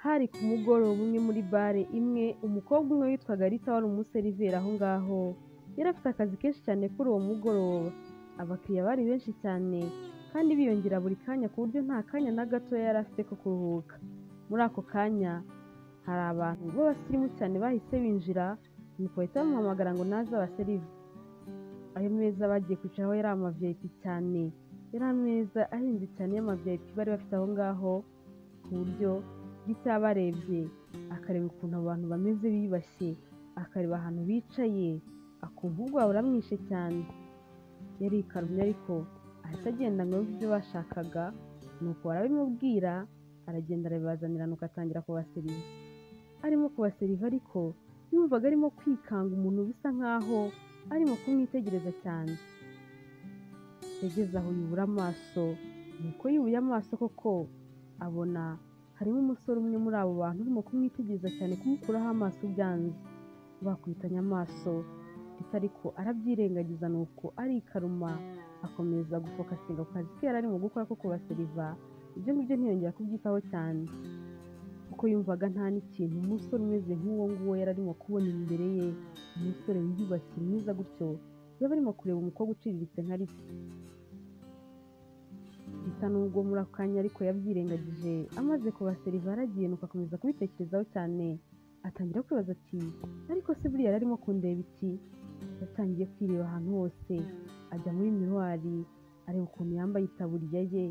Hari ku mugoroba umwe muri bare imwe, umukobwa umwe witwaga Rita wari umuseriveri aho ngaho, yari afite akazi kenshi cyane kuri uwo mugoroba. Abakiriya bari benshi cyane kandi biyongera buri kanya ku buryo nta kanya na gato yari afite ko kuruhuka. Muri ako kanya hari abantu b'abasirimu cyane bahise binjira, nuko bahita bamuhamagara ngo naze abaserive. Ayo meza bagiye kwicaraho yari ama-VIP cyane, yari ameza ahenze cyane y'ama-VIP bari bafite aho ngaho, ku buryo Rita yabarebye akareba ukuntu abo bantu bameze biyubashye, akareba ahantu bicaye, akumva ubwoba buramwishe cyane. Yarikarumye ariko ahita agenda ngo yumve ibyo bashakaga, nuko barabimubwira, aragenda arabibazanira nuko atangira kubaseriva. Arimo kubaseriva ariko yumvaga arimo kwikanga umuntu bisa nkaho arimo kumwitegereza cyane. Yageze aho yubura amaso, nuko yubuye amaso koko abona harimo umusore umwe muri abo bantu urimo kumwitegereza cyane, kumukuraho amaso byanze. Bakubitanye amaso, Rita ariko arabyirengagiza nuko arikaruma akomeza gufokasinga ku kazi ke yari arimo gukora ko kubaseriva. Ibyo ngibyo ntiyongera kubyitaho cyane kuko yumvaga nta n'ikintu umusore umeze nk'uwo nguwo yari arimo kubona imbere ye, umusore wiyubashye mwiza gutyo yaba arimo kureba umukobwa uciriritse nka Rita. Rita nubwo muri ako kanya ariko yabyirengagije, amaze kubaseriva yaragiye nuko akomeza kubitekerezaho cyane, atangira kwibaza ati ariko se buriya yari arimo kundeba iki? Yatangiye kwireba ahantu hose, ajya muri miruwari areba ukuntu yambaye itaburiya ye,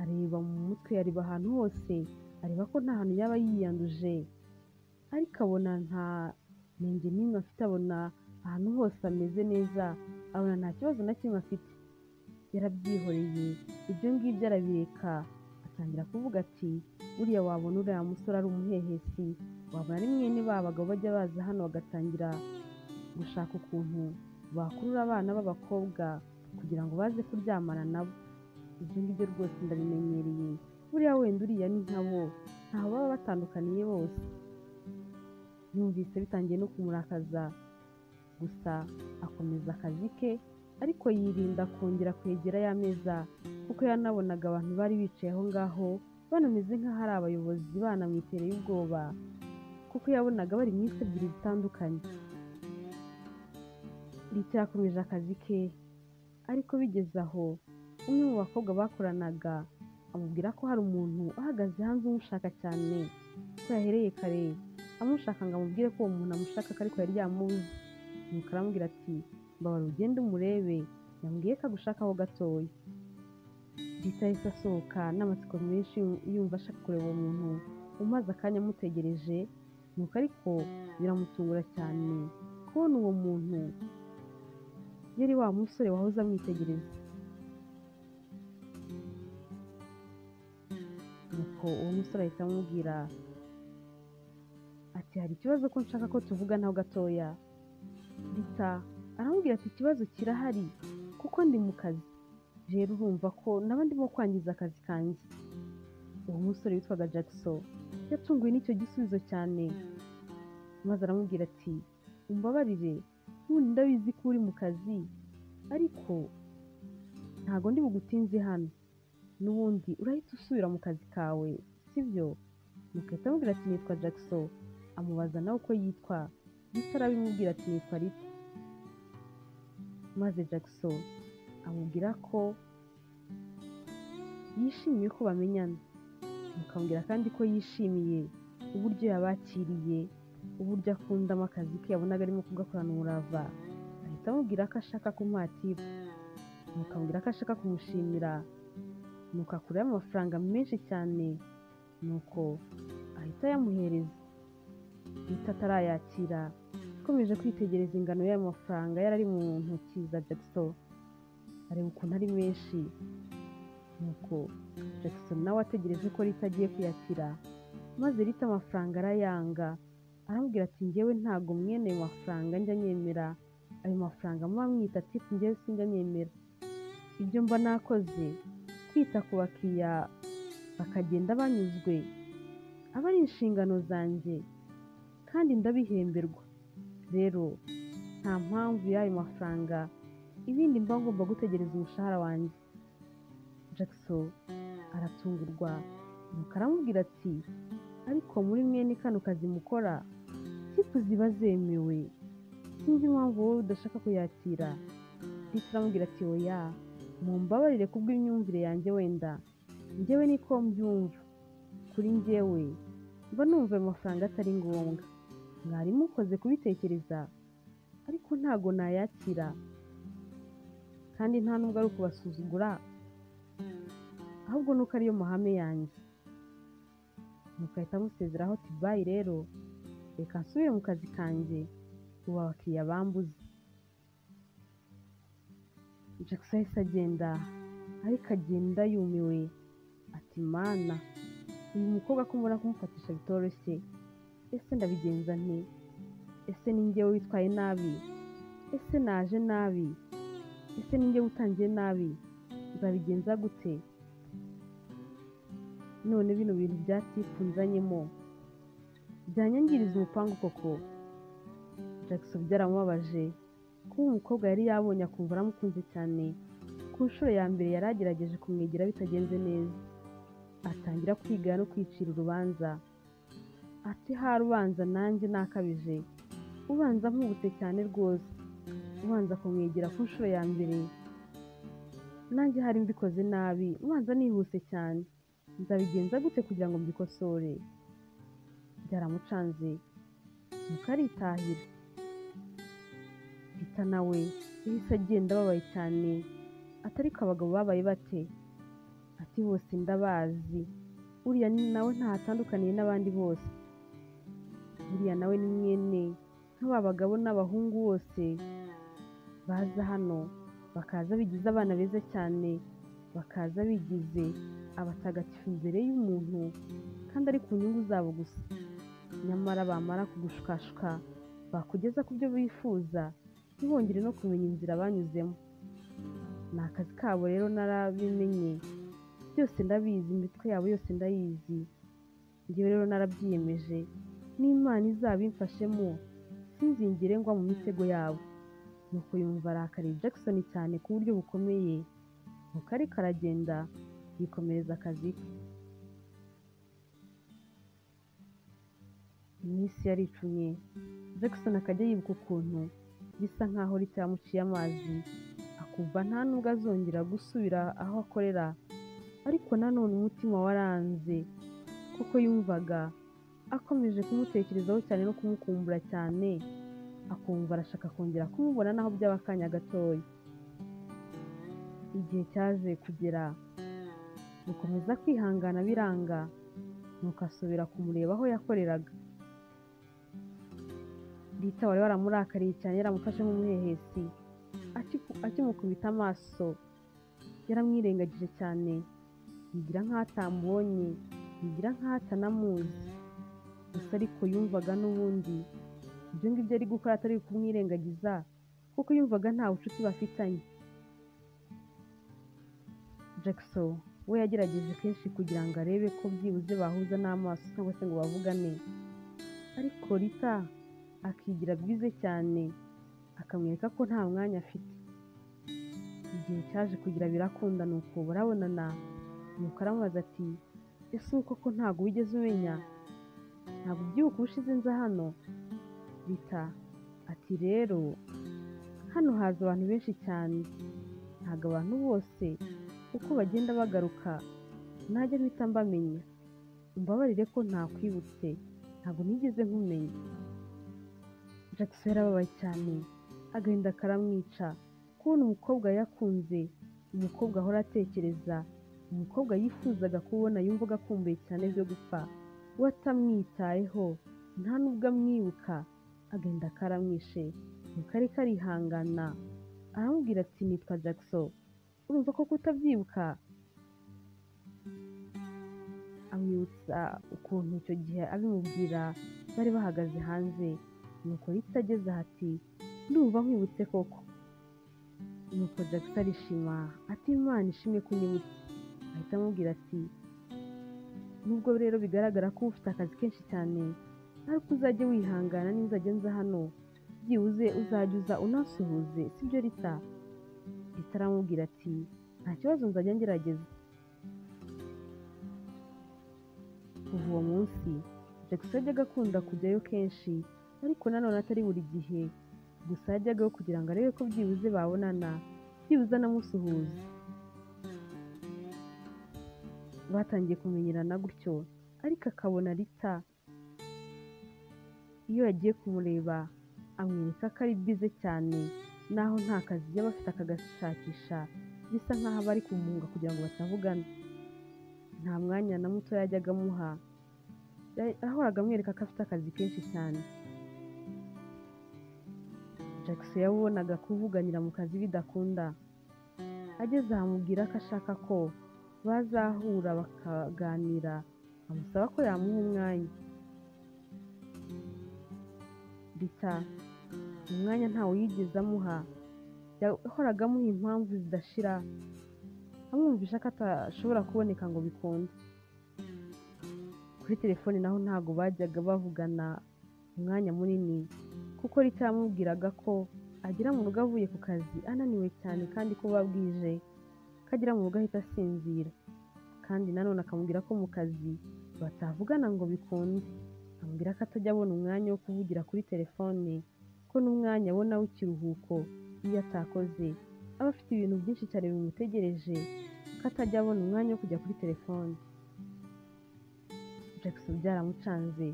areba mu mutwe, areba ahantu hose, areba ko nta hantu yaba yiyanduje, ariko abona nta nenge n'imwe afite, abona ahantu hose ameze neza, abona nta kibazo na kimwe afite. Yarabyihoreye, ibyo ngibyo arabireka, atangira kuvuga ati buriya wabona uriya musore ari umuhehesi, wabona ari mwene ba bagabo bajya baza hano bagatangira gushaka ukuntu bakurura abana b'abakobwa kugira ngo baze kuryamana nabo. Ibyo ngibyo rwose ndabimenyereye, buriya wenda uriya ni nkabo, ntaho baba batandukaniye bose. Yumvise bitangiye no kumurakaza, gusa akomeza akazi ke, ariko yirinda kongera kwegera ya meza kuko yanabonaga abantu bari bicaye aho ngaho banameze nk'aho ari abayobozi, banamwitereye ubwoba kuko yabonaga bari mu isi ebyiri zitandukanye. Rita yakomeje akazi ke, ariko bigeze aho umwe mu bakobwa bakoranaga amubwira ko hari umuntu uhagaze hanze umushaka cyane, ko yahereye kare amushaka ngo amubwire ko uwo muntu amushaka ariko yari yamuzi. Nuko aramubwira ati mbabara ugende umurebe, yambwiye ko agushakaho gatoya. Rita yahise asohoka n'amatsiko menshi yumva ashaka kureba uwo muntu, umaze akanya amutegereje. Nuko ariko biramutungura cyane kubona uwo muntu yari wa musore wahoze amwitegereza. Nuko uwo musore ahita amubwira ati hari ikibazo ko nshaka ko tuvuganaho gatoya. Rita aramubwira ati ikibazo kirahari kuko ndi mu kazi, rero urumva ko naba ndimo kwangiza akazi kanjye. Uwo musore witwaga Jackson yatunguwe n'icyo gisubizo cyane, maze aramubwira ati umbabarire, n'ubundi ndabizi ko uri mu kazi, ariko ntago ndi bugutinze hano, n'ubundi urahita usubira mu kazi kawe, sibyo? Nuko ahita amubwira ati nitwa Jackson, amubaza nawe uko yitwa. Rita arabimubwira ati nitwa Rita. Maze Jackson amubwira ko yishimiye ko bamenyana, mukamubwira kandi ko yishimiye uburyo yabakiriye, uburyo akundamo akazi ke, yabonaga arimo kugakorana umurava. Ahita amubwira ko ashaka kumuhatira, mukamubwira ko ashaka kumushimira, nuko akuraho amafaranga menshi cyane, nuko ahita yamuhereza. Rita atarayakira, akomeje kwitegereza ingano y'ayo mafaranga yari ari mu ntoki za Jackson, areba ukuntu ari menshi. Nuko Jackson nawe ategereje ko Rita agiye kuyakira, maze Rita amafaranga arayanga, aramubwira ati njyewe ntago mwene ayo mafaranga njya nyemera, ayo mafaranga muba mwita tipu njyewe sinjya nyemera. Ibyo mba nakoze kwita ku bakiriya bakagenda banyuzwe aba ari inshingano zanjye kandi ndabihemberwa, rero nta mpamvu y'ayo mafaranga, ibindi mba ngomba gutegereza umushahara wanjye. Jackson aratungurwa, nuko aramubwira ati ariko muri mwene kano kazi mukora tipu ziba zemewe, sinzi impamvu wowe udashaka kuyakira. Rita aramubwira ati oya, mumbabarire kubw'imyumvire yanjye, wenda njyewe niko mbyumva. Kuri njyewe mba numva ayo mafaranga atari ngombwa. Mwari mukoze kubitekereza, ariko ntago nayakira, kandi nta nubwo ari ukubasuzugura, ahubwo nuko ariyo mahame yanjye. Nuko ahita amusezeraho ati bayi rero, reka nsubire mu kazi kanjye, ubu abakiriya bambuze. Jackson yahise agenda, ariko agenda yumiwe. Ati mana, uyu mukobwa ko mbona kumufatisha bitoroshye, ese ndabigenza nte? Ese ni njyewe witwaye nabi? Ese naje nabi? Ese ni njyewe utangiye nabi? Nzabigenza gute? None bino bintu bya tipu nzanyemo byanyangiriza umupangu koko? Jackson byaramubabaje kuba umukobwa yari yabonye akumva aramukunze cyane. Ku nshuro ya mbere yari agerageje kumwegera bitagenze neza, atangira kwigana no kwicira urubanza. Ati hari ubanza nanjye nakabije, ubanza nkubutse cyane rwose, ubanza kumwegera ku nshuro ya mbere nanjye hari mbikoze nabi, ubanza nihuse cyane, nzabigenza gute kugira ngo mbikosore? Byaramucanze nuko aritahira. Rita nawe yahise agenda ababaye cyane. Ati ariko abagabo babaye bate? Ati bose ndabazi, uriya nawe ntatandukaniye n'abandi bose. Uriya nawe ni mwene nk'aba bagabo n'abahungu bose baza hano, bakaza bigize abana beza cyane, bakaza bigize abatagatifu imbere y'umuntu, kandi ari ku nyungu zabo gusa. Nyamara bamara kugushukashuka, bakugeza ku byo bifuza, ntibongere no kumenya inzira banyuzemo. Ni akazi kabo rero, narabimenye byose ndabizi, imitwe yabo yose ndayizi. Njyewe rero narabyiyemeje, n'Imana izabimfashemo sinzingire ngwa mu mitego yabo. Nuko yumva arakariye Jackson cyane ku buryo bukomeye, nuko ariko aragenda yikomereza akazi ke. Iminsi yaricumye, Jackson akajya yibuka ukuntu bisa nkaho Rita yamuciye amazi, akumva nta nubwo azongera gusubira aho akorera. Ariko nanone umutima waranze, kuko yumvaga akomeje kumutekerezaho cyane no kumukumbura cyane, akumva arashaka kongera kumubona naho byaba akanya gatoya. Igihe cyaje kugera, gukomeza kwihangana biranga, nuko asubira kumureba aho yakoreraga. Rita wari waramurakariye cyane, yaramufashe nk'umuhehesi, akimukubita amaso yaramwirengagije cyane, yigira nk'aho atamubonye, yigira nk'aho atanamuzi. Gusa ariko yumvaga n'ubundi ibyo ngibyo ari gukora atari kumwirengagiza, kuko yumvaga nta bucuti bafitanye. Jackson we yagerageje kenshi kugira ngo arebe ko byibuze bahuza n'amaso cyangwa se ngo bavugane, ariko Rita akigira bwize cyane, akamwereka ko nta mwanya afite. Igihe cyaje kugira birakunda, nuko barabonana. Nuko aramubaza ati ese uko ko ntabwo wigeze umenya? Ntabwo ubyibuka ubushize nza hano? Rita ati rero hano haza abantu benshi cyane, ntabwo abantu bose uko bagenda bagaruka najya mpita mbamenya. Umbabarire ko ntakwibutse, ntabwo nigeze nkumenya. Jackson yarababaye cyane, agahinda karamwica kubona umukobwa yakunze, umukobwa ahora atekereza, umukobwa yifuzaga kubona, yumvaga akumbuye cyane byo gupfa, we atamwitayeho, nta nubwo amwibuka. Agahinda karamwishe, nuko ariko arihangana. Aramubwira ati nitwa Jackson, urumva ko kutabyibuka? Amwibutsa ukuntu icyo gihe abimubwira bari bahagaze hanze. Nuko Rita ageze ati ndumva nkwibutse koko. Nuko Jackson arishima ati Imana ishimwe kunyibutsa. Ahita amubwira ati nubwo rero bigaragara ko ufite akazi kenshi cyane, ariko uzajye wihangana, ninzajya nza hano byibuze uzajya uza unasuhuze, sibyo Rita? Rita aramubwira ati nta kibazo, nzajya ngerageza. Kuva uwo munsi Jackson yajyaga akunda kujyayo kenshi, ariko nanone atari buri gihe, gusa yajyagayo kugira ngo arebe ko byibuze babonana, byibuze anamusuhuza. Batangiye kumenyerana gutyo, ariko akabona Rita iyo yagiye kumureba amwereka ko ari bize cyane, naho nta kazi yaba afite akagashakisha, bisa nk'aho aba ari kumuhunga kugira ngo batavugana. Nta mwanya na muto yajyaga amuha, yahoraga amwereka ko afite akazi kenshi cyane. Jackson yabonaga kuvuganira mu kazi bidakunda, ageze ahamubwira ko ashaka ko bazahura bakaganira, amusaba ko yamuha umwanya. Rita umwanya ntawe yigeze amuha, yahoraga amuha impamvu zidashira, amwumvisha ko atashobora kuboneka ngo bikunde. Kuri telefone naho ntabwo bajyaga bavugana umwanya munini, kuko Rita yamubwiraga ko agera mu rugo avuye ku kazi ananiwe cyane, kandi ko buba bwije, ko agera mu rugo ahita asinzira. Kandi nanone akamubwira ko mu kazi batavugana ngo bikunde, amubwira ko atajya abona umwanya wo kuvugira kuri telefone, ko n'umwanya abona w'ikiruhuko iyo atakoze aba afite ibintu byinshi cyane bimutegereje, ko atajya abona umwanya wo kujya kuri telefone. Jackson byaramucanze,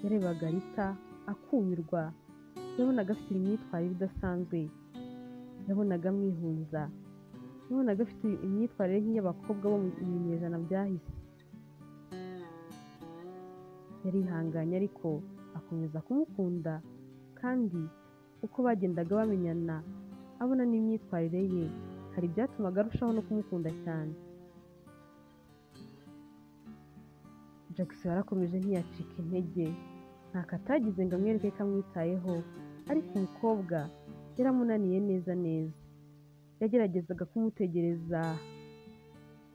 yarebaga Rita akumirwa, yabonaga afite imyitwarire idasanzwe, yabonaga amwihuza, yabonaga afite imyitwarire nk'iy'abakobwa bo mu binyejana byahise. Yarihanganye ariko akomeza kumukunda, kandi uko bagendaga bamenyana abona n'imyitwarire ye, hari ibyatumaga arushaho no kumukunda cyane. Jackson yarakomeje ntiyacika intege, ntako atagize ngo amwereke ko amwitayeho, ariko umukobwa yaramunaniye neza neza. Yageragezaga kumutegereza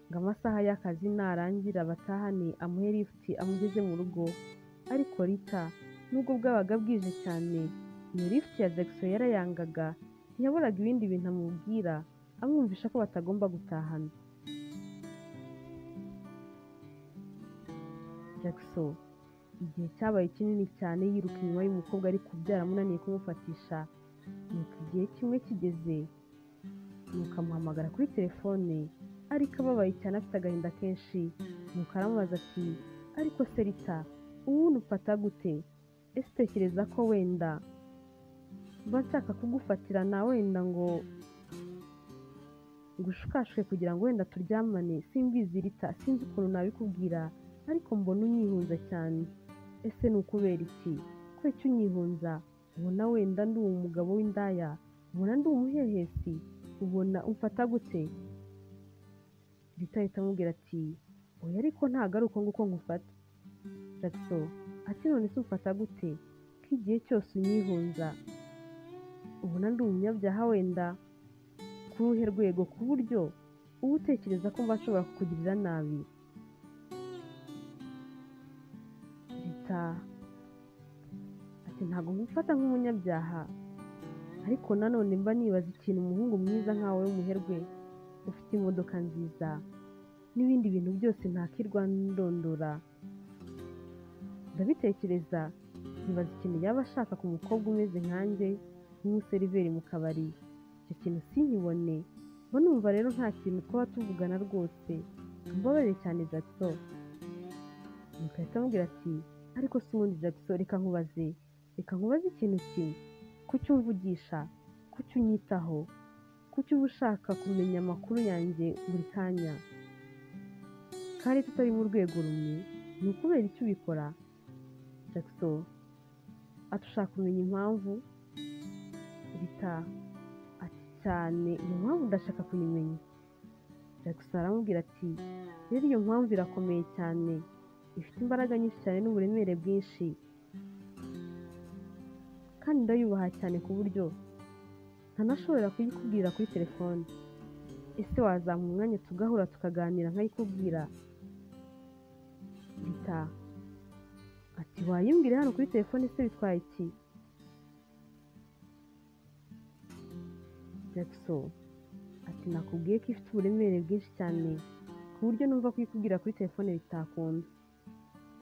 ngo amasaha y'akazi narangira batahane amuhe lift amugeze mu rugo, ariko Rita nubwo bwabaga bwije cyane, iyo lift ya Jackson yarayangaga, ntiyaburaga ibindi bintu amubwira amwumvisha ko batagomba gutahana. Jackson igihe cyabaye kinini cyane yiruka inyuma y'umukobwa, ariko byaramunaniye kumufatisha. Nuko igihe kimwe kigeze, nuko amuhamagara kuri telefone, ariko ababaye cyane afite agahinda kenshi. Nuko aramubaza ati ariko se Rita, ubundi ufata gute? Ese utekereza ko wenda mba nshaka kugufatirana wenda ngo ngushukashwe kugira ngo wenda turyamane? Simbizi Rita, sinzi ukuntu nabikubwira, ariko mbona unyihunza cyane. Ese ni ukubera iki? Ko icyo unyihunza? Ubona wenda ndi umugabo w'indaya? Ubona ndi umuhehesi? Ubona umfata gute? Rita ahita amubwira ati oya, ariko ntabwo ari uko nguko ngufata. Jackson ati none se umfata gute ko igihe cyose unyihunza? Ubona ndi umunyabyaha wenda ku ruhe rwego, ku buryo uba utekereza ko mba nshobora kukugirira nabi? Rita ati ntabwo ngufata nk'umunyabyaha, ariko nanone mba nibaza ikintu umuhungu mwiza nkawe w'umuherwe, ufite imodoka nziza n'ibindi bintu byose ntakirwa ndondora, ndabitekereza nkibaza ikintu yaba ashaka ku mukobwa umeze nkanjye nk'umuseriveri mu kabari. Icyo kintu sinkibone, mba numva rero nta kintu twaba tuvugana rwose, mbabarire cyane Jackson. Nuko ahita amubwira ati ariko si ubundi Jackson, reka nkubaze ikintu kimwe. Kuki umvugisha? Kuki unyitaho? Kuki uba ushaka kumenya amakuru yanjye buri kanya? Kandi tutari mu rwego rumwe, ni ukubera icyo ubikora? Jackson ati ushaka kumenya impamvu? Rita ati cyane, iyo mpamvu ndashaka kuyimenya. Jackson aramubwira ati rero iyo mpamvu irakomeye cyane, ifite imbaraga nyinshi cyane n'uburemere bwinshi, kandi ndayubaha cyane ku buryo ntanashobora kuyikubwira kuri telefone. Ese wazampa umwanya tugahura tukaganira nkayikubwira? Rita ati wayimbwire hano kuri telefone se bitwaye iki? Jackson ati nakubwiye ko ifite uburemere bwinshi cyane ku buryo numva kuyikubwira kuri telefone bitakunda.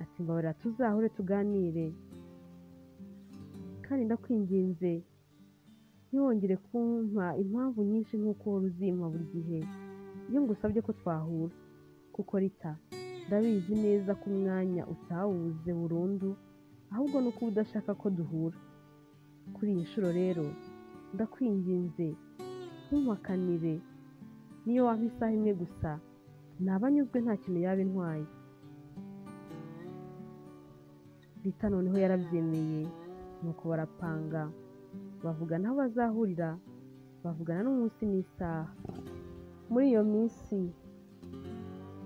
ati mbabarira tuzahure tuganire kandi ndakwinginze ntiwongere kumpa impamvu nyinshi nk'uko uhora uzimpa buri gihe iyo ngusabye ko twahura kuko Rita ndabizi neza ko umwanya utawubuze burundu ahubwo nuko uba udashaka ko duhura kuri iyi nshuro rero ndakwinginze ntumpakanire niyo wampa isaha imwe gusa naba nyuzwe nta kintu yaba intwaye. Rita noneho yarabyemeye nuko barapanga bavugana aho bazahurira bavugana n'umunsi n'isaha. Muri iyo minsi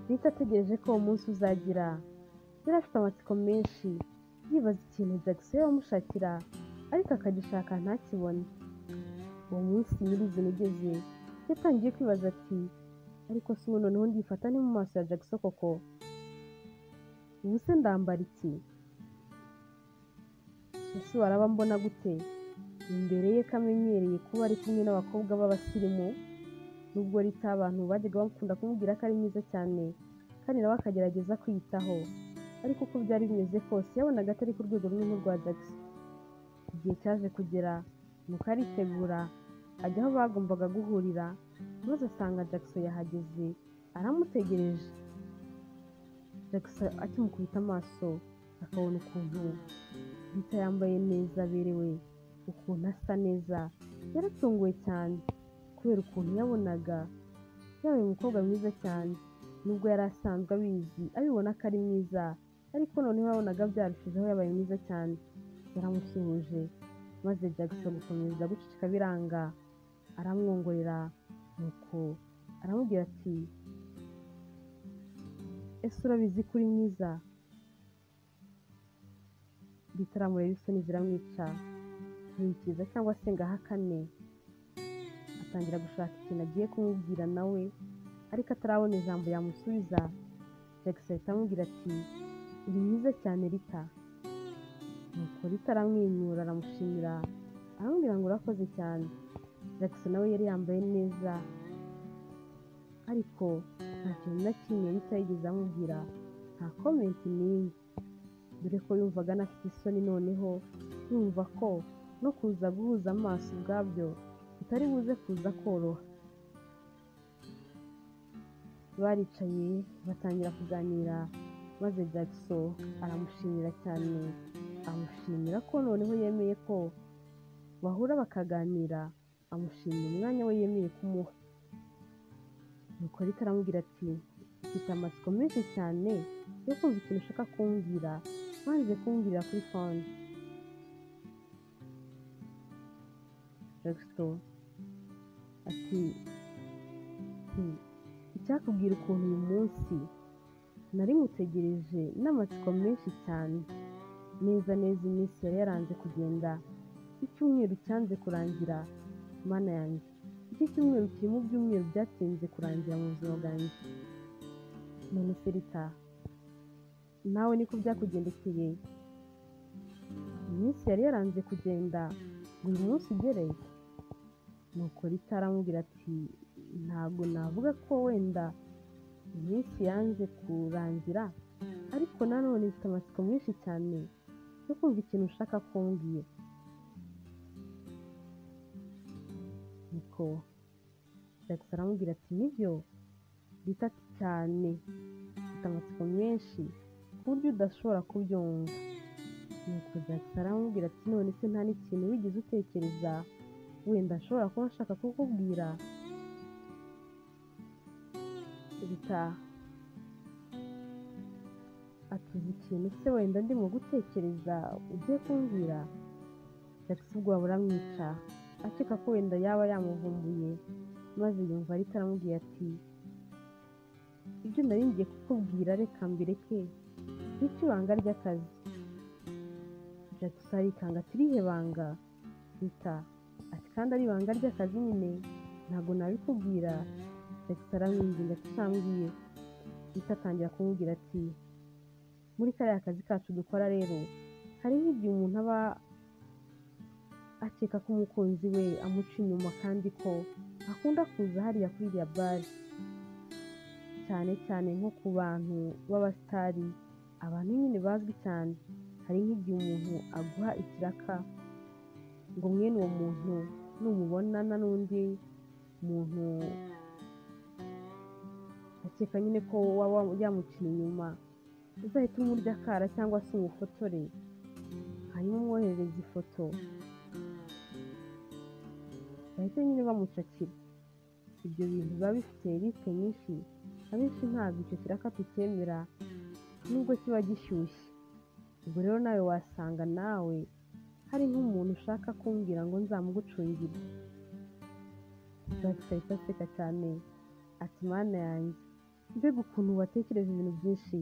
Rita ategereje ko uwo munsi uzagira yari afite amatsiko menshi yibaza ikintu Jackson yamushakira ariko akagishaka ntakibone. Uwo munsi nyirizina ugeze yatangiye kwibaza ati ariko si ubu noneho ndifata ni mu maso ya Jackson koko ubu se ndambara iki ese waraba mbona gute imbere ye kamenyereye kuba ari kumwe n'abakobwa b'abasirimu nubwo Rita abantu bajyaga bamukunda kumubwira ko ari mwiza cyane kandi nawe akagerageza kwiyitaho ariko uko byari bimeze kose yabonaga atari ku rwego rumwe n'urwa Jackson. Igihe cyaje kugera nuko aritegura ajya aho bagombaga guhurira maze asanga Jackson yahageze aramutegereje. Jackson akimukubita amaso akabona ukuntu Rita yambaye neza aberewe ukuntu asa neza yaratunguwe cyane kubera ukuntu yabonaga yabaye umukobwa mwiza cyane nubwo yari asanzwe abizi abibona ko ari mwiza ariko noneho yabonaga byarushijeho yabaye mwiza cyane. Yaramusuhuje maze Jackson gukomeza guceceka biranga aramwongorera nuko aramubwira ati ese urabizi ko uri mwiza? Rita aramureba isoni ziramwica ntiyikiza cyangwa se ngo ahakane atangira gushaka ikintu agiye kumubwira nawe ariko atarabona ijambo yamusubiza. Jackson ahita amubwira ati uri mwiza cyane Rita. Nuko Rita aramwenyura aramushimira aramubwira ngo urakoze cyane. Jackson nawe yari yambaye neza ariko nta kintu na kimwe Rita yigeze amubwira nta komenti n'imwe dore ko yumvaga anafite isoni noneho yumva ko no kuza guhuza amaso ubwabyo bitari buze kuza koroha. Baricaye batangira kuganira maze Jackson aramushimira cyane amushimira ko noneho yemeye ko bahura bakaganira amushimira umwanya we yemeye kumuha. Nuko Rita aramubwira ati mfite amatsiko menshi cyane yo kumva ikintu ushaka kumbwira wanze kumbwira kuri phone. Jackson ati icyakubwira ukuntu uyu munsi nari mutegereje n'amatsiko menshi cyane neza iminsi yari yaranze kugenda icyumweru cyanze kurangira mana yanjye iki cyumweru kiri mu byumweru byatinze kurangira mu buzima bwanjye. None se Rita nawe niko byakugendekeye? Iminsi yari yaranze kugenda ngo uyu munsi ugereye? Nuko Rita aramubwira ati ntabwo navuga ko wenda iminsi yanze kurangira ariko nanone mfite amatsiko menshi cyane yo kumva ikintu ushaka kumbwira. Nuko Jackson aramubwira ati nibyo Rita ati cyane mfite amatsiko menshi ku buryo udashobora kubyumva. Nuko Jackson aramubwira ati none se nta n'ikintu wigeze utekereza wenda nshobora kuba nshaka kukubwira? Rita atuze ikintu se wenda ndimo gutekereza ugiye kumbwira? Jackson ubwo buramwica akeka ko wenda yaba yamuvumbuye maze yumva Rita aramubwira ati ibyo nari ngiye kukubwira reka mbireke nicyo ibanga ry'akazi. Jackson arikanga ati irihe banga? Rita ati kandi ari ibanga ry'akazi nyine ntabwo nabikubwira. Jackson aramwinginga ati cyambwiye. Rita atangira kumubwira ati muri kariya kazi kacu dukora rero hari nk'igihe umuntu aba akeka ko umukunzi we amuca inyuma kandi ko akunda kuza hariya kuri iriya bare cyane cyane nko ku bantu b'abasitari abantu nyine bazwi cyane. Hari nk'igihe umuntu aguha ikiraka ngo mwene uwo muntu numubonana n'undi muntu akeka nyine ko waba yamuciye inyuma, uzahita umurya akara cyangwa se umufotore, hanyuma umwoherereza ifoto, bahita nyine bamucakira. Ibyo bintu biba bifite risike nyinshi, abenshi ntabwo icyo kiraka tucyemera nubwo kiba gishyushye. Ubwo rero nawe wasanga nawe hari nk'umuntu ushaka kumbwira ngo nzamugucungire. Jackson ahita aseka cyane ati mana yanjye, mbega ukuntu watekereje ibintu byinshi,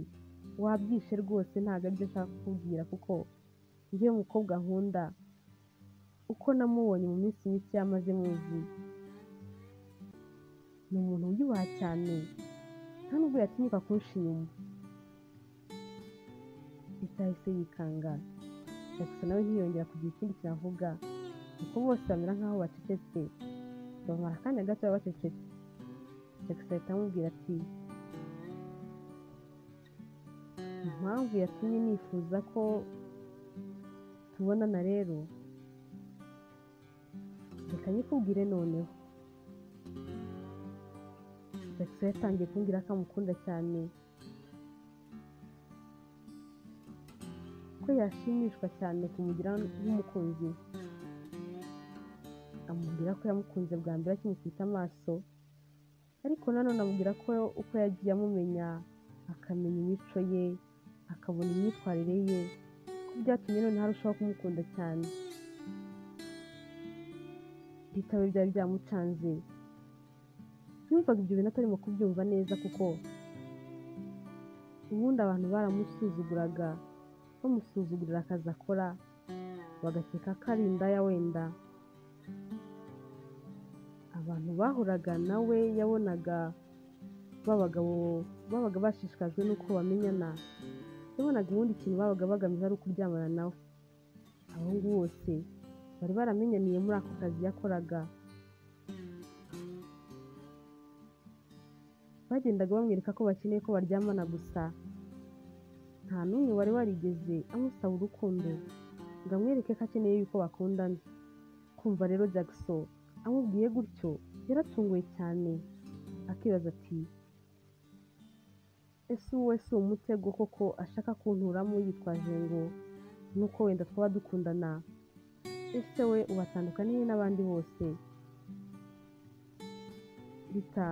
wabyishe rwose, ntabwo aribyo nshaka kukubwira, kuko njyewe umukobwa nkunda uko namubonye mu minsi mike yamaze muzi, ni umuntu wiyubaha cyane, nta nubwo yatinyuka kunsha inyuma. Yahise yikanga. Jackson nawe ntiyongera kugira ikindi kiravuga, kuko bose bamera nk'aho bacecetse, bamara akanya gato bacecetse. Jackson ahita amubwira ati impamvu yatumye nifuza ko tubonana rero reka nyikubwire noneho. Jackson yatangiye kumbwira ko amukunda cyane, ko yashimishwa cyane kumugira nk'umukunzi. Amubwira ko yamukunze bwa mbere akimukubita amaso, ariko nanone amubwira ko uko yagiye amumenya, akamenya imico ye, akabona imyitwarire ye, ko byatumye noneho arushaho kumukunda cyane. Rita we byari byamucanze, yumvaga ibyo bintu atarimo kubyumva neza, kuko ubundi abantu baramusuzuguraga, bamusuzugurira akazi akora, bagakeka ko ari indaya wenda. Abantu bahuraga nawe yabonaga b'abagabo babaga bashishikajwe n'uko bamenyana, yabonaga ubundi ikintu babaga bagamije ari ukuryamana nawe. Abahungu bose bari baramenyaniye muri ako kazi yakoraga, bagendaga bamwereka ko bakeneye ko baryamana gusa, nta n'umwe wari warigeze amusaba urukundo ngo amwereke ko akeneye yuko bakundana. Kumva rero Jackson amubwiye gutyo yaratunguwe cyane, akibaza ati ese uwo si umutego koko ashaka kunturamo yitwaje ngo nuko wenda twaba dukundana? Ese we ubatandukaniye n'abandi bose? Rita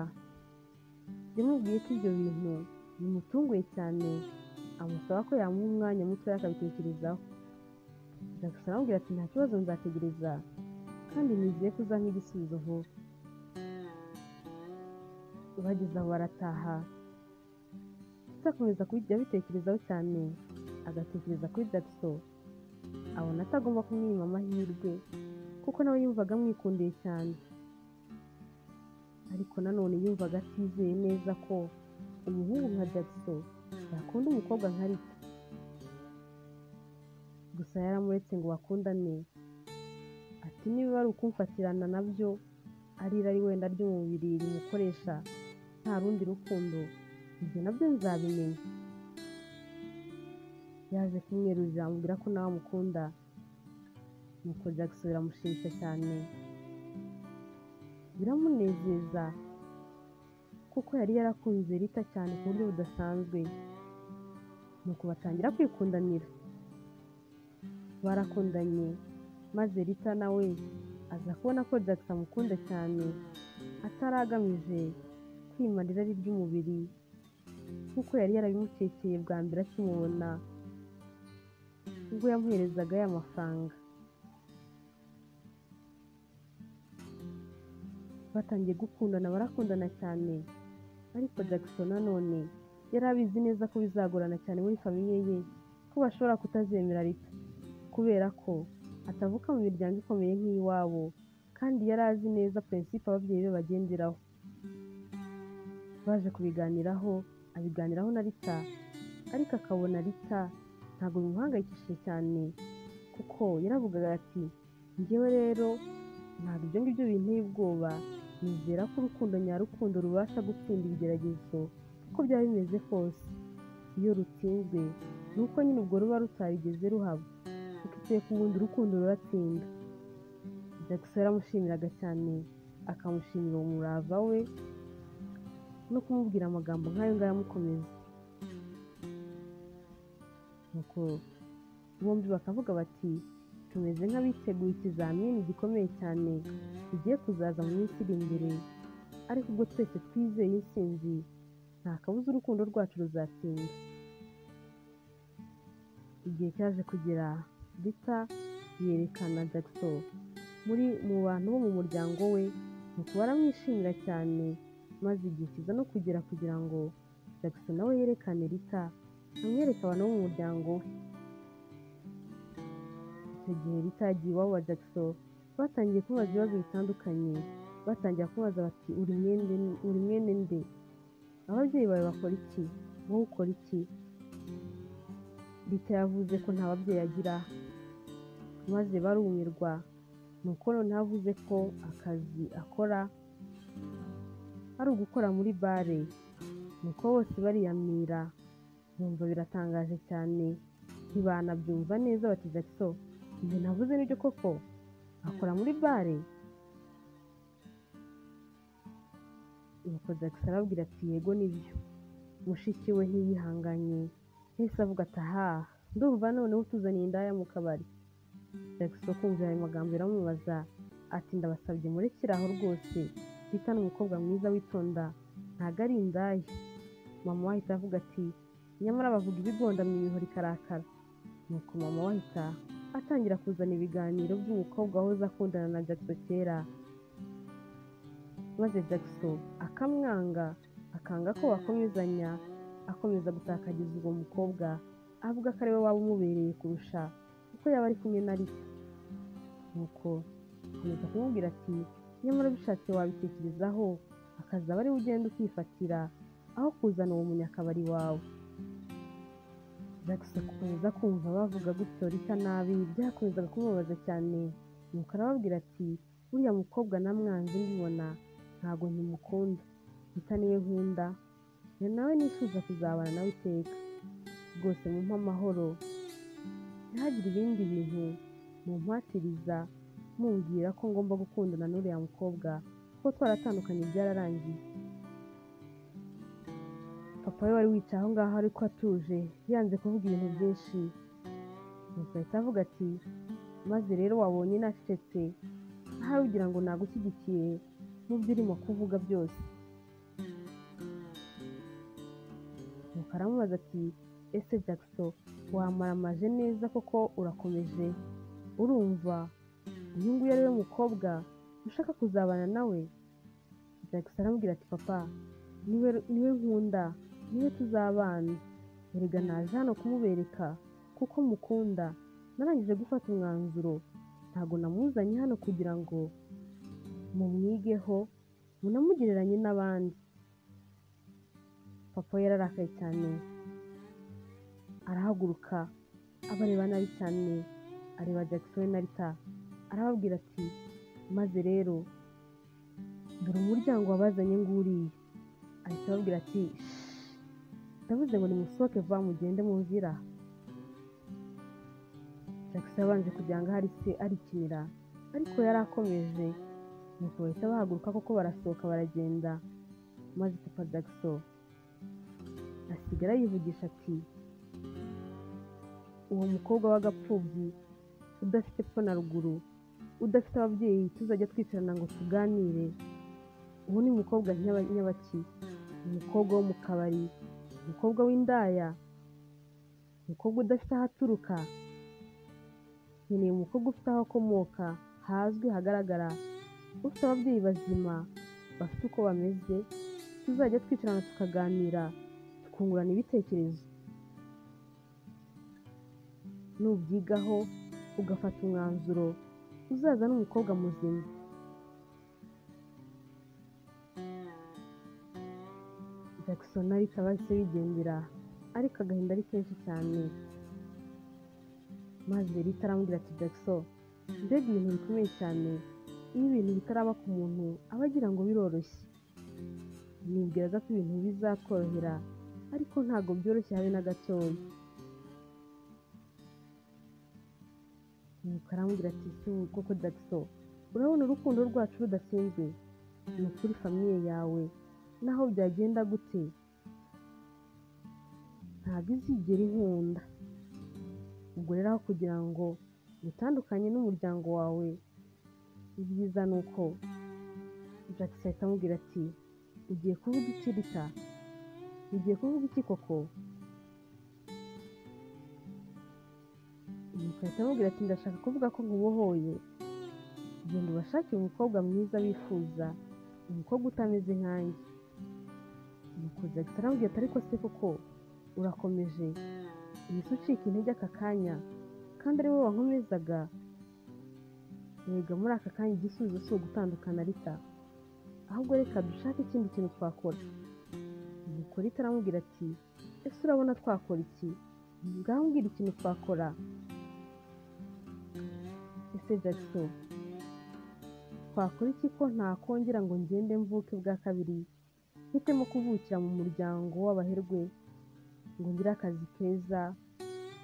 yamubwiye ko ibyo bintu bimutunguye cyane, amusaba ko yamuha umwanya muto akabitekerezaho. Jackson aramubwira ati nta kibazo, nzategereza kandi nizeye ko uzampa igisubizo vuba. Bageze aho barataha, akomeza kubijya abitekerezaho cyane, agatekereza kuri Jackson, abona atagomba kumwima amahirwe kuko nawe yumvaga amwikundiye cyane, ariko nanone yumvaga atizeye neza ko umuhungu nka Jackson yakunda umukobwa nka Rita. Gusa yaramuretse ngo bakundane, ati niba ari ukumfatirana nabyo ari irari wenda ry'umubiri rimukoresha, nta rundi rukundo, ibyo nabyo nzabimenya. Yaje kumwerurira amubwira ko nawe amukunda, nuko Jackson biramushimisha cyane, biramunezeza, kuko yari yarakunze Rita cyane ku buryo budasanzwe. Nuko batangira kwikundanira, barakundanye, maze Rita nawe aza kubona ko Jackson amukunda cyane, atari agamije kwimana irari ry'umubiri nk'uko yari yarabimukekeye bwa mbere akimubona, ubwo yamuherezaga ya mafaranga. Batangiye gukundana, barakundana cyane, ariko Jackson nanone yari abizi neza ko bizagorana cyane muri famiye ye, ko bashobora kutazemera Rita kubera ko atavuka mu miryango ikomeye nk'iwabo, kandi yari azi neza principe ababyeyi be bagenderaho. Baje kubiganiraho, abiganiraho na Rita, ariko akabona Rita ntabwo bimuhangayikishije cyane, kuko yaravugaga ati njyewe rero ntabwo ibyo ngibyo binteye ubwoba, nizera ko urukundo nyarukundo rubasha gutsinda ibigeragezo uko byaba bimeze kose. Iyo rutsinzwe nuko nyine ubwo ruba rutarigeze ruhaba kuko iteka ubundi urukundo ruratsinda. Jackson yaramushimiraga cyane, akamushimira uwo murava we no kumubwira amagambo nk'ayo ngayo amukomeza. Nuko bombi bakavuga bati tumeze nk'abiteguye ikizamini gikomeye cyane kigiye kuzaza mu minsi iri imbere, ariko ubwo twese twizeye intsinzi nta kabuza urukundo rwacu ruzatsinda. Igihe cyaje kugera Rita yerekana Jackson mu bantu bo mu muryango we, nuko baramwishimira cyane, maze igihe kiza no kugera kugira ngo Jackson nawe yerekane Rita, amwereka abantu bo mu muryango we. Icyo gihe Rita yagiye iwabo wa Jackson, batangiye kumubaza ibibazo bitandukanye, batangira kumubaza bati uri mwene nde? Ababyeyi bawe bakora iki? Wowe ukora iki? Rita yavuze ko nta babyeyi agira, maze barumirwa. Nuko noneho avuze ko akazi akora ari ugukora muri bare, nuko bose bariyamira, bumva biratangaje cyane, ntibanabyumva neza. Bati Jackson, ibyo navuze nibyo koko? Akora muri bare? Nuko Jackson arabwira ati yego nibyo. Mushiki we ntiyihanganye, yahise avuga ati aha, ndumva noneho utuzaniye indaya mu kabari. Jackson kumva ayo magambo biramubaza, ati ndabasabye murekere aho rwose, Rita ni umukobwa mwiza witonda, ntago ari indaya. Mama we ahita avuga ati nyamara bavuga ibigonda mu ibiho rikarakara. Nuko mama we ahita atangira kuzana ibiganiro by'umukobwa wahoze akundana na Jackson kera, maze Jackson akamwanga, akanga ko bakomezanya, akomeza gutakagiza uwo mukobwa, avuga ko ari we waba umubereye kurusha uko yaba ari kumwe na Rita. Nuko akomeza kumubwira ati nyamara bishatse wabitekerezaho, akazaba ari we ugenda ukifatira aho kuzana uwo munyakabari wawe. Jackson akomeza kumva bavuga gutyo Rita nabi, byakomezaga kumubabaza cyane. Nuko arababwira ati uriya mukobwa namwanze mbibona, ntago nkimukunda. Rita niwe nkunda, ni nawe nifuza kuzabana nawe iteka. Rwose mumpe amahoro, ntihagire ibindi bintu mumpatiriza mumbwira ko ngomba gukundana n'uriya mukobwa, kuko twaratandukanye byararangiye. Papa we wari wicaye aho ngaho ariko atuje, yanze kuvuga ibintu byinshi. Nuko ahita avuga ati maze rero wabonye nacecetse, ahari ugira ngo nagushyigikiye mu byo urimo kuvuga byose. Nuko aramubaza ati ese Jackson, wamaramaje neza koko urakomeje? Urumva uyu nguyu ari we mukobwa ushaka kuzabana nawe? Jackson aramubwira ati papa, niwe nkunda, niwe tuzabana. Erega naje hano kumubereka kuko mukunda, narangije gufata umwanzuro, ntago namuzanye hano kugira ngo mumwigeho munamugereranye n'abandi. Papa we yararakaye cyane, arahaguruka abareba nabi cyane, areba Jackson na Rita, arababwira ati maze rero dore umuryango wabazanye nguriye. Ahita ababwira ati ndavuze ngo nimusohoke vuba mugende mu nzira. Jackson yabanje kugira ngo ahari se arikinira, ariko yari akomeje. Nuko bahita bahaguruka koko barasohoka baragenda, maze papa Jackson asigara yivugisha ati uwo mukobwa w'agapfubyi udafite epfo na ruguru, udafite ababyeyi tuzajya twicarana ngo tuganire, ubu ni umukobwa nyabaki? Umukobwa wo mu kabari, umukobwa w'indaya, umukobwa udafite aho aturuka. Nkeneye umukobwa ufite aho akomoka hazwi hagaragara, ufite ababyeyi bazima bafite uko bameze, tuzajya twicarana tukaganira, tukungurana ibitekerezo. Nubyigaho ugafata umwanzuro, uzaza n'umukobwa muzima. Jackson na Rita bahise bigendera, ariko agahinda ari kenshi cyane. Maze Rita aramubwira ati Jackson, mbega ibintu bikomeye cyane, iyo ibintu bitaraba ku muntu aba agira ngo biroroshye. Nibwiraga ko ibintu bizakorohera, ariko ntabwo byoroshye habe na gatoya. nuko aramubwira ati ese ubu koko Jackson urabona urukundo rwacu rudatsinzwe, ni ukuri famiye yawe naho byagenda gute ntabwo izigera inkunda, ubwo rero aho kugira ngo utandukanye n'umuryango wawe, ibyiza ni uko Jackson ahita amubwira ati ugiye kuvuga iki Rita, ugiye kuvuga iki koko, nuko ahita amubwira ati ndashaka kuvuga ko nkubohoye, genda ubashakire umukobwa mwiza wifuza, umukobwa utameze nkanjye. Nuko Jackson aramubwira ati ariko se koko urakomeje uhise ucika intege aka kanya kandi ari wowe wankomezaga, erega muri aka kanya igisubizo si ugutandukana Rita, ahubwo reka dushake ikindi kintu twakora. Nuko Rita aramubwira ati ese urabona twakora iki, ngaho mbwira ikintu twakora. Ese Jackson twakora iki ko ntakongera ngo ngende mvuke bwa kabiri, mpitemo kuvukira mu muryango w'abaherwe ngo ngire akazi keza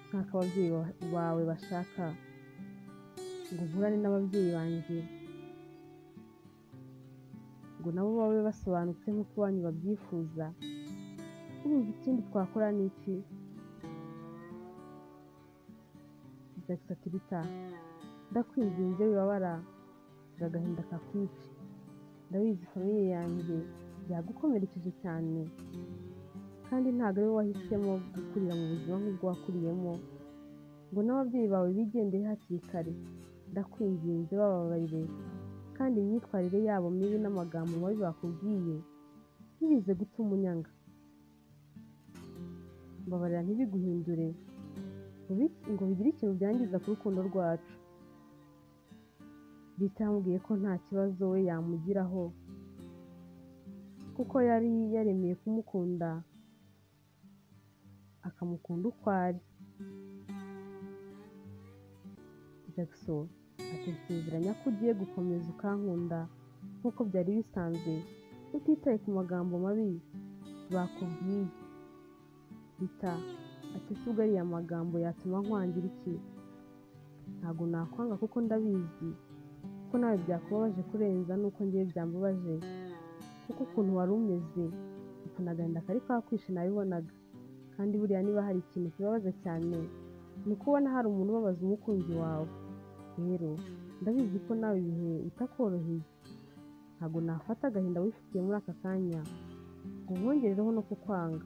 nk'ak'ababyeyi bawe bashaka, ngo nkurane n'ababyeyi banjye ngo nabo babe basobanutse nk'uko iwanyu babyifuza, urumva ikindi twakora ni iki? Jackson ati Rita ndakwinginze wibabara ngo agahinda kakwice, ndabizi famiye yanjye yagukomerekeje cyane kandi ntabwo ari wowe wahisemo gukurira mu buzima nk'ubwo wakuriyemo, ngo n'ababyeyi bawe bigendere hakiri kare, ndakwinginze bababarire kandi imyitwarire yabo mibi n'amagambo mabi bakubwiye ntibize gutuma unyanga, mbabarira ntibiguhindure ngo bigire ikintu byangiza ku rukundo rwacu. Rita yamubwiye ko nta kibazo we yamugiraho kuko yari yaremeye kumukunda akamukunda uko ari. Jackson ati nsezeranya ko ugiye gukomeza ukankunda nk'uko byari bisanzwe utitaye ku magambo mabi bakubwiye. Rita ati ese ubwo ariya magambo yatuma nkwangira iki? Ntabwo nakwanga kuko ndabizi ko nawe byakubabaje kurenza nuko ngiye byambabaje, kuko ukuntu wari umeze ukuntu agahinda kari kakwishe nabibonaga, kandi buriya niba hari ikintu kibabaza cyane ni ukubona hari umuntu ubabaza umukunzi wawe. Rero ndabizi ko nawe ibihe bitakoroheye, ntabwo nafata agahinda wifitiye muri aka kanya ngo nkongerereho no kukwanga.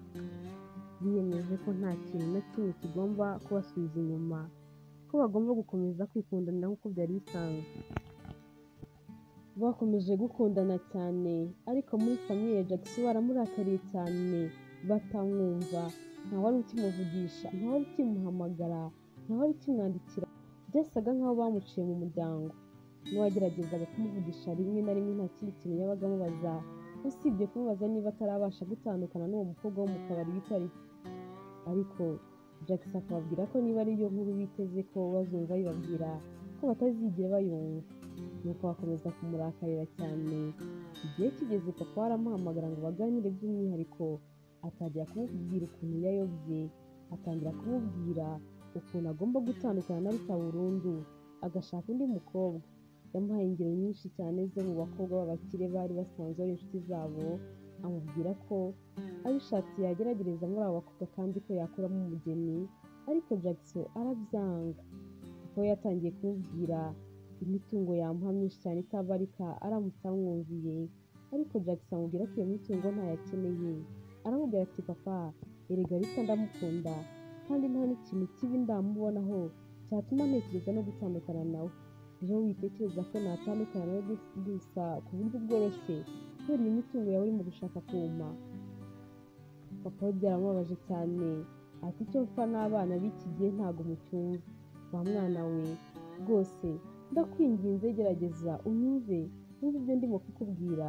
Biyemeje ko nta kintu na kimwe kigomba kubasubiza inyuma, ko bagomba gukomeza kwikundanira nk'uko byari bisanzwe. Bakomeje gukundana cyane ariko muri famiye ya Jackson baramurakariye cyane batamwumva, ntawari ukimuvugisha, ntawari ukimuhamagara, ntawari ukimwandikira, byasaga nk'aho bamuciye mu muryango. N'uwageragezaga kumuvugisha rimwe na rimwe nta kindi kintu yabaga amubaza usibye kumubaza niba atarabasha gutandukana n'uwo mukobwa wo mu kabari witwa Rita. Ariko Jackson akababwira ko niba ari yo nkuru biteze ko bazumva yibabwira ko batazigera bayumva. Nuko bakomeza kumurakarira cyane, igihe kigeze papa aramuhamagara ngo baganire by'umwihariko, atangira kumubwira ukuntu yayobye, atangira kumubwira ukuntu agomba gutandukana na Rita burundu agashaka undi mukobwa. Yamuhaye ingero nyinshi cyane zo mu bakobwa b'abakire bari basanzwe ari inshuti zabo, amubwira ko abishatse yageragereza muri abo bakobwa kandi ko yakuramo umugeni, ariko Jackson arabyanga kuko yatangiye kumubwira imitungo yamuha myinshi cyane itabarika aramutse amwumviye. Ariko Jackson amubwira ko iyo mitungo ntayakeneye, aramubwira ati papa erega Rita ndamukunda kandi nta n'ikintu kibi ndamubonaho cyatuma ntekereza no gutandukana nawe, rero witekereza ko natandukana nawe gusa ku buryo bworoshye kubera iyi mitungo yawe urimo gushaka kuma. Papa we byaramubabaje cyane, ati icyo mpfa n'abana b'iki gihe ntabwo mucyumva, wa mwana we rwose ndakwinginze gerageza unyumve wumve ibyo ndimo kukubwira.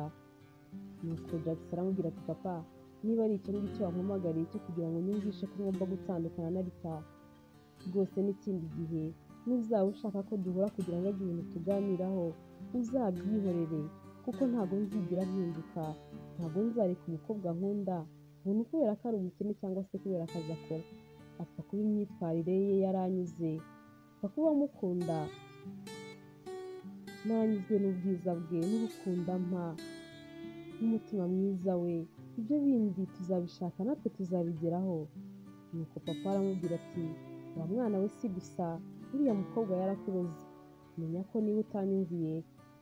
Nuko Jackson aramubwira ati papa niba ari icyo ngicyo wampamagariye cyo kugira ngo nyumvishe ko ngomba gutandukana na Rita, rwose n'ikindi gihe n'uzaba ushaka ko duhura kugira ngo agire ibintu tuganiraho uzabyihorere, kuko ntabwo nzigira mpinduka, ntabwo nzareka umukobwa nkunda umuntu kubera ko ari umukene cyangwa se kubera akazi akora, apfa kuba imyitwarire ye yaranyuze kuba mukunda, nanyuzwe n'ubwiza bwe n'urukundo ampa n'umutima mwiza we, ibyo bindi tuzabishaka natwe tuzabigeraho. Nuko papa aramubwira ati wa mwana we si gusa uriya mukobwa yarakuroze, menya ko niba utanyumviye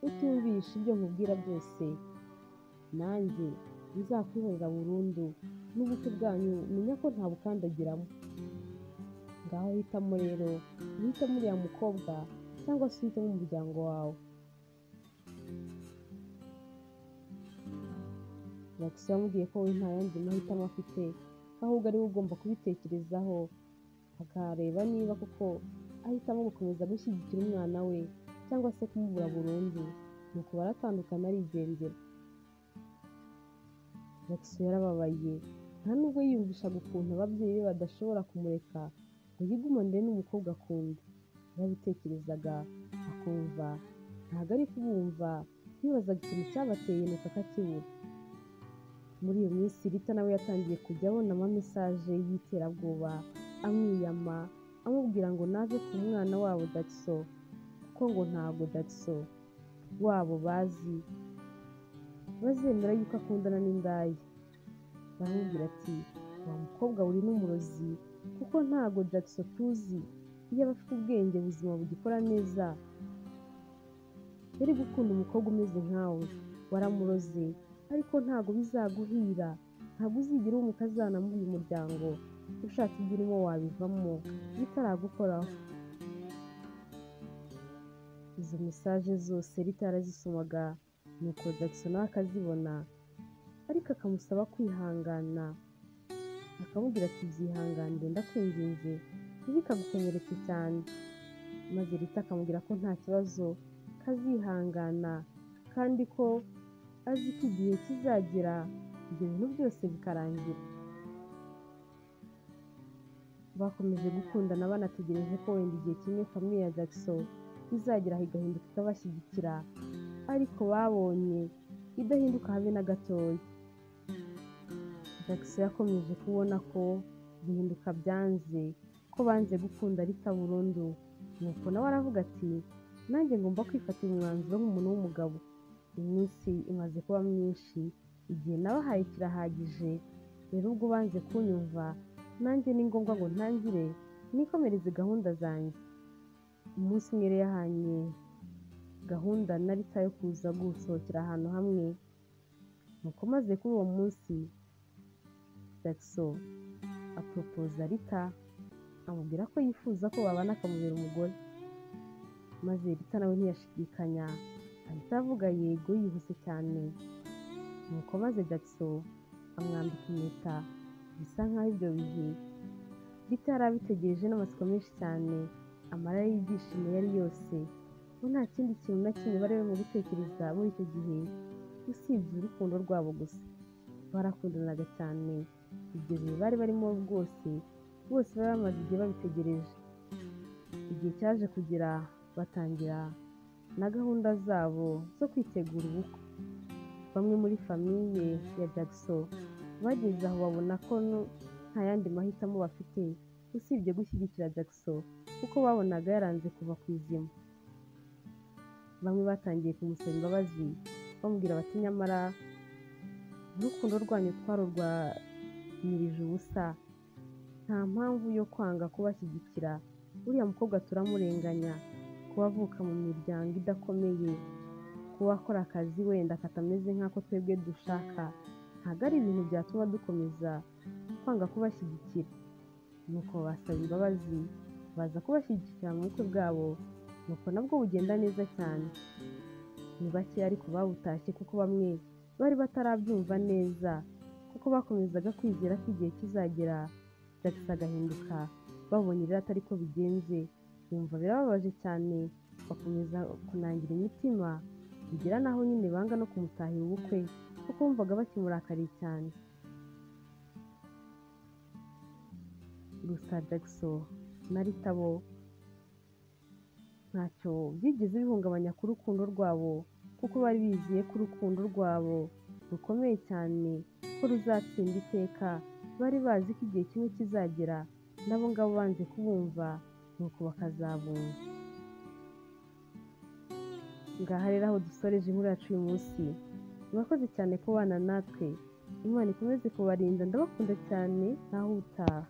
utumvisha ibyo nkubwira byose nanjye bizakwihorera burundu, n'ubukwe bwanyu menya ko nta bukandagiramo. Ngaho hitamo rero, uhitemo uriya mukobwa cyangwa se uhitemo umuryango wawe. Jackson yamubwiye ko we nta yandi mahitamo afite, ahubwo ari we ugomba kubitekerezaho akareba niba koko ahitamo gukomeza gushyigikira umwana we cyangwa se kumubura burundu. Nuko baratandukana arigendera. Jackson yarababaye, nta nubwo yiyumvishaga ukuntu ababyeyi be badashobora kumureka ngo yigumane n'umukobwa akunda. Yarabitekerezaga akumva ntabwo ari kubumva, yibazaga ikintu cyabateye nuko akakibura. Muri iyo minsi Rita nawe yatangiye kujya abona amamesaje y'iterabwoba amwiyama, amubwira ngo naze ku mwana wabo Jackson, kuko ngo ntabwo Jackson wabo bazemera yuko akundana n'indaya. Baramubwira ati wa mukobwa uri n'umurozi, kuko ntabwo Jackson tuzi iyo aba afite ubwenge ubuzima bugikora neza yari gukunda umukobwa umeze nkawe. Waramuroze ariko ntabwo bizaguhira, ntabwo uzigira uwo mukazana muri uyu muryango, ushatse ibyo urimo wabivamo bitaragukoraho. Izo mesaje zose Rita yarazisomaga, nuko Jackson nawe akazibona ariko akamusaba kwihangana, akamubwira ati byihanganire ndakwinginze ntibikagukomeretse cyane. Maze Rita akamubwira ko nta kibazo kazihangana kandi ko azi ko igihe kizagera ibyo bintu byose bikarangira. Bakomeje gukundana banategereje ko wenda igihe kimwe famille ya Jackson izagera igahinduka ikabashyigikira, ariko babonye idahinduka habe na gatoya. Jackson yakomeje kubona ko guhinduka byanze, ko banze gukunda Rita burundu. Nuko nawe aravuga ati nanjye ngomba kwifatira umwanzuro nk'umuntu w'umugabo. Iminsi imaze kuba myinshi, igihe nabahaye kirahagije, rero ubwo banze kunyumva nanjye ni ngombwa ngo ntangire nikomereze gahunda zanjye. Umunsi umwe rero yahanye gahunda na Rita yo kuza gusohokera ahantu hamwe. Nuko maze kuri uwo munsi Jackson aporopoza Rita, amubwira ko yifuza ko babana akamubera umugore. Maze Rita nawe ntiyashidikanya, ahita avuga yego yihuse cyane. Nuko maze Jackson amwambika impeta. Bisa nkaho ibyo bihe Rita yari abitegereje n'amatsiko menshi cyane, amarira y'ibyishimo yari yose, ko nta kindi kintu na kimwe bari barimo gutekereza muri icyo gihe usibye urukundo rwabo gusa. Barakundanaga cyane, ibyo bihe bari barimo bose bari bamaze igihe babitegereje. Igihe cyaje kugera batangira na gahunda zabo zo kwitegura ubukwe. Bamwe muri famiye ya Jackson bageze aho babona ko nta yandi mahitamo bafite usibye gushyigikira Jackson, kuko babonaga yaranze kuva ku izima. Bamwe batangiye kumusaba imbabazi bamubwira bati nyamara urukundo rwanyu twarurwanirije ubusa, nta mpamvu yo kwanga kubashyigikira. Uriya mukobwa turamurenganya, kuba avuka mu miryango idakomeye, kuba akora akazi wenda katameze nk'ako twebwe dushaka, ntabwo ari ibintu byatuma dukomeza kwanga kubashyigikira. Nuko basaba imbabazi, baza kubashyigikira mu bukwe bwabo, nuko nabwo bugenda neza cyane. Ni bake ariko babutashye kuko bamwe bari batarabyumva neza, kuko bakomezaga kwizera ko igihe kizagera Jackson agahinduka. Babonye rero atari ko bigenze, bumva birababaje cyane, bakomeza kunangira imitima, bigera naho nyine banga no kumutahira ubukwe, kuko bumvaga bakimurakariye cyane. Gusa Jackson na Rita bo ntacyo byigeze bihungabanya ku rukundo rwabo, kuko bari bizeye ko urukundo rwabo rukomeye cyane, ko ruzatsinda iteka. Bari bazi ko igihe kimwe kizagera nabo ngabo banze kubumva nuko bakazabumva. Ngaha rero aho dusoreje inkuru yacu uyu munsi, mwakoze cyane kubana natwe. Imana ikomeze kubarinda, ndabakunda cyane, naho utaha.